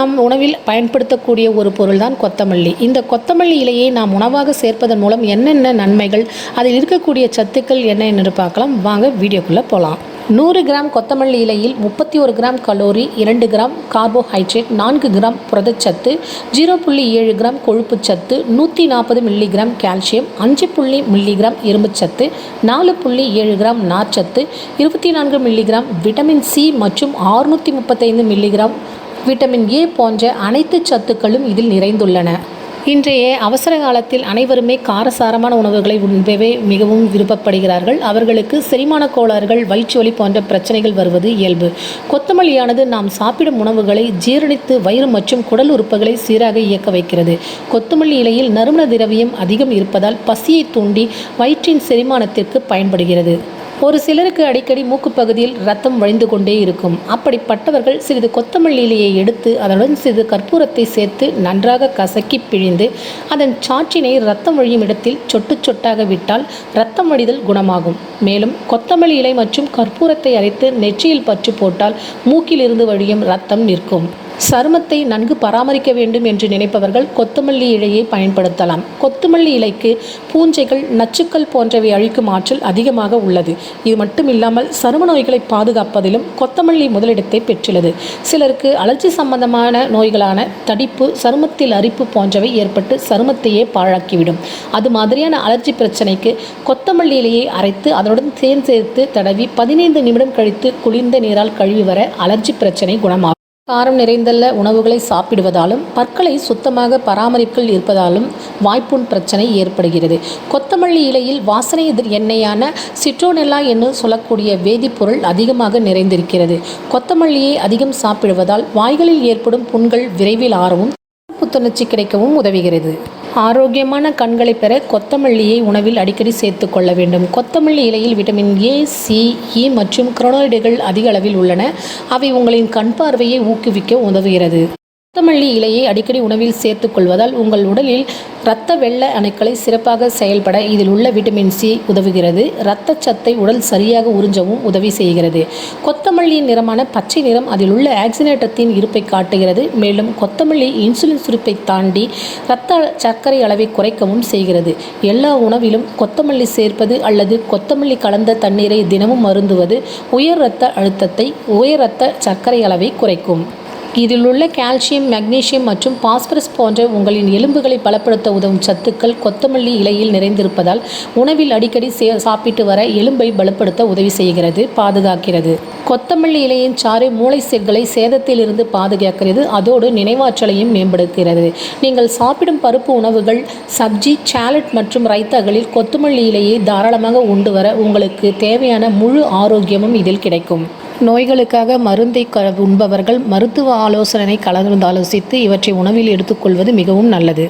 நாம் உணவில் பயன்படுத்தக்கூடிய ஒரு பொருள்தான் கொத்தமல்லி. இந்த கொத்தமல்லி இலையை நாம் உணவாக சேர்ப்பதன் மூலம் என்னென்ன நன்மைகள், அதில் இருக்கக்கூடிய சத்துக்கள் என்ன என்று பார்க்கலாம். வாங்க வீடியோக்குள்ளே போகலாம். 100 கிராம் கொத்தமல்லி இலையில் 31 gram calorie, 2 gram carbohydrate, 4 gram புரதச்சத்து, 0.7 கிராம் கொழுப்புச்சத்து, 140 மில்லிகிராம் கால்சியம், 5 மில்லிகிராம் இரும்புச்சத்து, 4.7 கிராம் நார்ச்சத்து, 24 மில்லிகிராம் விட்டமின் சி மற்றும் 635 மில்லிகிராம் விட்டமின் ஏ போன்ற அனைத்து சத்துக்களும் இதில் நிறைந்துள்ளன. இன்றைய அவசர காலத்தில் அனைவருமே காரசாரமான உணவுகளை உண்பவே மிகவும் விருப்பப்படுகிறார்கள். அவர்களுக்கு செரிமான கோளாறுகள், வயிற்று வலி போன்ற பிரச்சனைகள் வருவது இயல்பு. கொத்தமல்லியானது நாம் சாப்பிடும் உணவுகளை ஜீரணித்து வயிறு மற்றும் குடல் உறுப்புகளை சீராக இயக்க வைக்கிறது. கொத்தமல்லி இலையில் நறுமண திரவியம் அதிகம் இருப்பதால் பசியை தூண்டி வயிற்றின் செரிமானத்திற்கு பயன்படுகிறது. ஒரு சிலருக்கு அடிக்கடி மூக்கு பகுதியில் ரத்தம் வழிந்து கொண்டே இருக்கும். அப்படிப்பட்டவர்கள் சிறிது கொத்தமல்லி இலையை எடுத்து அதனுடன் சிறிது கற்பூரத்தை சேர்த்து நன்றாக கசக்கி பிழிந்து அதன் சாற்றினை ரத்தம் வழியும் இடத்தில் சொட்டு சொட்டாக விட்டால் ரத்தம் வடிதல் குணமாகும். மேலும் கொத்தமல்லி இலை மற்றும் கற்பூரத்தை அரைத்து நெற்றியில் பற்று போட்டால் மூக்கில் இருந்து வழியும் ரத்தம் நிற்கும். சருமத்தை நன்கு பராமரிக்க வேண்டும் என்று நினைப்பவர்கள் கொத்தமல்லி இலையை பயன்படுத்தலாம். கொத்தமல்லி இலைக்கு பூஞ்சைகள், நச்சுக்கள் போன்றவை அழிக்கும் ஆற்றல் அதிகமாக உள்ளது. இது மட்டுமில்லாமல் சரும நோய்களை பாதுகாப்பதிலும் கொத்தமல்லி முதலிடத்தை பெற்றுள்ளது. சிலருக்கு அலர்ஜி சம்பந்தமான நோய்களான தடிப்பு, சருமத்தில் அரிப்பு போன்றவை ஏற்பட்டு சருமத்தையே பாழாக்கிவிடும். அது மாதிரியான அலர்ஜி பிரச்சனைக்கு கொத்தமல்லி இலையை அரைத்து அதனுடன் தேன் சேர்த்து தடவி 15 நிமிடம் கழித்து குளிர்ந்த நீரால் கழுவி வர அலர்ஜி பிரச்சனை குணமாகும். காரம் நிறைந்துள்ள உணவுகளை சாப்பிடுவதாலும் பற்களை சுத்தமாக பராமரிப்பில் இருப்பதாலும் வாய்ப்புண் பிரச்சனை ஏற்படுகிறது. கொத்தமல்லி இலையில் வாசனை எதிர் எண்ணெயான சிட்ரோனெல்லா என்று சொல்லக்கூடிய வேதிப்பொருள் அதிகமாக நிறைந்திருக்கிறது. கொத்தமல்லியை அதிகம் சாப்பிடுவதால் வாய்களில் ஏற்படும் புண்கள் விரைவில் ஆறவும் புத்துணர்ச்சி கிடைக்கவும் உதவுகிறது. ஆரோக்கியமான கண்களை பெற கொத்தமல்லியை உணவில் அடிக்கடி சேர்த்து கொள்ள வேண்டும். கொத்தமல்லி இலையில் விட்டமின் ஏ, சி, இ மற்றும் குரோனாய்டுகள் அதிக அளவில் உள்ளன. அவை உங்களின் கண் பார்வையை ஊக்குவிக்க உதவுகிறது. கொத்தமல்லி இலையை அடிக்கடி உணவில் சேர்த்து கொள்வதால் உங்கள் உடலில் இரத்த வெள்ள அணுக்களை சிறப்பாக செயல்பட இதில் உள்ள விட்டமின் சி உதவுகிறது. இரத்த சத்தை உடல் சரியாக உறிஞ்சவும் உதவி செய்கிறது. கொத்தமல்லியின் நிறமான பச்சை நிறம் அதில் உள்ள ஆக்சினேட்டத்தின் இருப்பை காட்டுகிறது. மேலும் கொத்தமல்லி இன்சுலின் சுரப்பை தாண்டி இரத்த சர்க்கரை அளவை குறைக்கவும் செய்கிறது. எல்லா உணவிலும் கொத்தமல்லி சேர்ப்பது அல்லது கொத்தமல்லி கலந்த தண்ணீரை தினமும் அருந்துவது உயர் இரத்த அழுத்தத்தை, உயர் இரத்த சர்க்கரை அளவை குறைக்கும். இதில் உள்ள கால்சியம், மெக்னீசியம் மற்றும் பாஸ்பரஸ் போன்ற உங்களின் எலும்புகளை பலப்படுத்த உதவும் சத்துக்கள் கொத்தமல்லி இலையில் நிறைந்திருப்பதால் உணவில் அடிக்கடி சாப்பிட்டு வர எலும்பை பலப்படுத்த உதவி செய்கிறது, பாதுகாக்கிறது. கொத்தமல்லி இலையின் சாறு மூளை செல்களை சேதத்திலிருந்து பாதுகாக்கிறது. அதோடு நினைவாற்றலையும் மேம்படுத்துகிறது. நீங்கள் சாப்பிடும் பருப்பு உணவுகள், சப்ஜி, சாலட் மற்றும் ரைத்தாக்களில் கொத்தமல்லி இலையை தாராளமாக உண்டு வர உங்களுக்கு தேவையான முழு ஆரோக்கியமும் இதில் கிடைக்கும். நோய்களுக்காக மருந்தை உண்பவர்கள் மருத்துவ ஆலோசனை கலந்தாலோசித்து இவற்றை உணவில் எடுத்துக்கொள்வது மிகவும் நல்லது.